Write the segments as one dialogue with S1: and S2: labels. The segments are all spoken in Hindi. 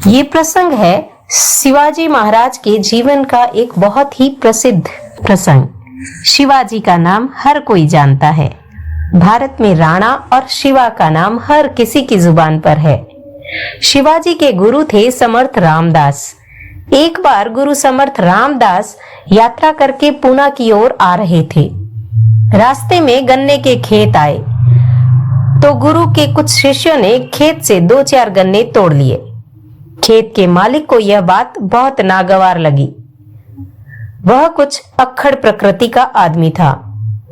S1: ये प्रसंग है शिवाजी महाराज के जीवन का एक बहुत ही प्रसिद्ध प्रसंग। शिवाजी का नाम हर कोई जानता है। भारत में राणा और शिवा का नाम हर किसी की जुबान पर है। शिवाजी के गुरु थे समर्थ रामदास। एक बार गुरु समर्थ रामदास यात्रा करके पूना की ओर आ रहे थे। रास्ते में गन्ने के खेत आए तो गुरु के कुछ शिष्यों ने खेत से 2-4 गन्ने तोड़ लिए। खेत के मालिक को यह बात बहुत नागवार लगी। वह कुछ अक्खड़ प्रकृति का आदमी था।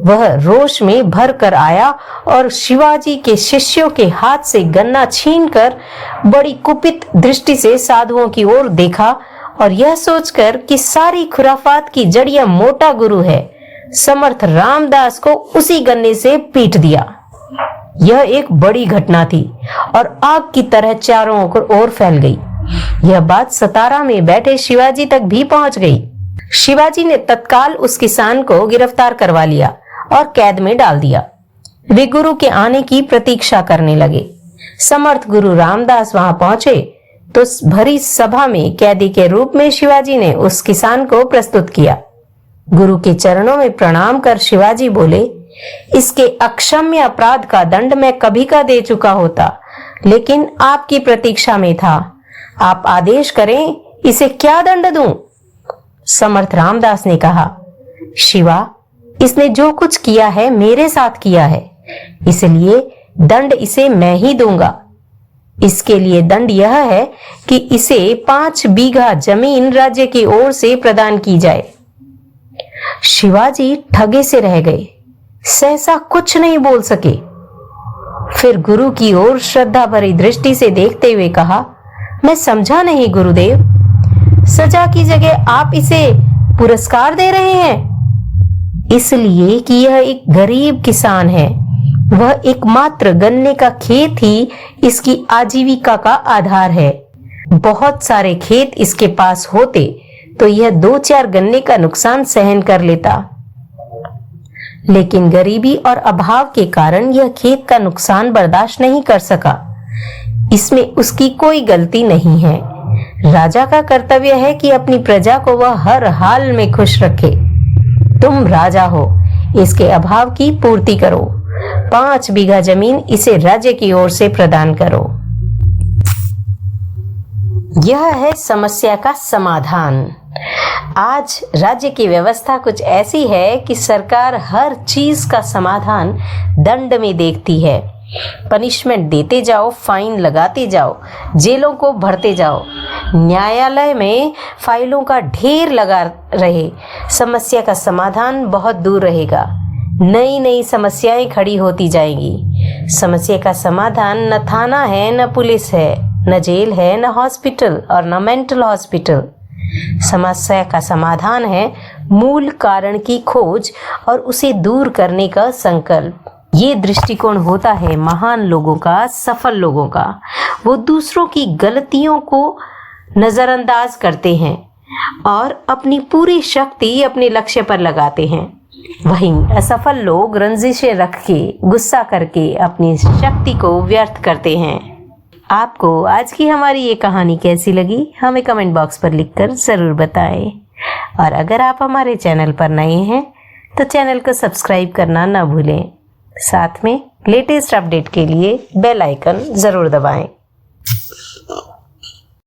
S1: वह रोष में भर कर आया और शिवाजी के शिष्यों के हाथ से गन्ना छीनकर बड़ी कुपित दृष्टि से साधुओं की ओर देखा और यह सोचकर कि सारी खुराफात की जड़ यह मोटा गुरु है, समर्थ रामदास को उसी गन्ने से पीट दिया। यह एक बड़ी घटना थी और आग की तरह चारों ओर फैल गई। यह बात सतारा में बैठे शिवाजी तक भी पहुंच गई। शिवाजी ने तत्काल उस किसान को गिरफ्तार करवा लिया और कैद में डाल दिया। वे गुरु के आने की प्रतीक्षा करने लगे। समर्थ गुरु रामदास वहां पहुंचे तो भरी सभा में कैदी के रूप में शिवाजी ने उस किसान को प्रस्तुत किया। गुरु के चरणों में प्रणाम कर शिवाजी बोले, इसके अक्षम्य अपराध का दंड मैं कभी का दे चुका होता, लेकिन आपकी प्रतीक्षा में था। आप आदेश करें, इसे क्या दंड दूं? समर्थ रामदास ने कहा, शिवा, इसने जो कुछ किया है मेरे साथ किया है, इसलिए दंड इसे मैं ही दूंगा। इसके लिए दंड यह है कि इसे 5 बीघा जमीन राज्य की ओर से प्रदान की जाए। शिवाजी ठगे से रह गए, सहसा कुछ नहीं बोल सके। फिर गुरु की ओर श्रद्धा भरी दृष्टि से देखते हुए कहा, मैं समझा नहीं गुरुदेव, सजा की जगह आप इसे पुरस्कार दे रहे हैं? इसलिए कि यह एक गरीब किसान है। वह एकमात्र गन्ने का खेत ही इसकी आजीविका का आधार है। बहुत सारे खेत इसके पास होते तो यह 2-4 गन्ने का नुकसान सहन कर लेता, लेकिन गरीबी और अभाव के कारण यह खेत का नुकसान बर्दाश्त नहीं कर सका। इसमें उसकी कोई गलती नहीं है। राजा का कर्तव्य है कि अपनी प्रजा को वह हर हाल में खुश रखे। तुम राजा हो, इसके अभाव की पूर्ति करो। 5 बीघा जमीन इसे राज्य की ओर से प्रदान करो। यह है समस्या का समाधान। आज राज्य की व्यवस्था कुछ ऐसी है कि सरकार हर चीज का समाधान दंड में देखती है। पनिशमेंट देते जाओ, फाइन लगाते जाओ, जेलों को भरते जाओ, न्यायालय में फाइलों का ढेर लगा रहे। समस्या का समाधान बहुत दूर रहेगा। नई नई समस्याएं खड़ी होती जाएंगी। समस्या का समाधान न थाना है, न पुलिस है, न जेल है, न हॉस्पिटल और न मेंटल हॉस्पिटल। समस्या का समाधान है मूल कारण की खोज और उसे दूर करने का संकल्प। ये दृष्टिकोण होता है महान लोगों का, सफल लोगों का। वो दूसरों की गलतियों को नजरअंदाज करते हैं और अपनी पूरी शक्ति अपने लक्ष्य पर लगाते हैं। वहीं असफल लोग रंजिशें रख के, गुस्सा करके अपनी शक्ति को व्यर्थ करते हैं। आपको आज की हमारी ये कहानी कैसी लगी, हमें कमेंट बॉक्स पर लिखकर जरूर बताएं। और अगर आप हमारे चैनल पर नए हैं तो चैनल को सब्सक्राइब करना ना भूलें। साथ में लेटेस्ट अपडेट के लिए बेल आइकन जरूर दबाएं।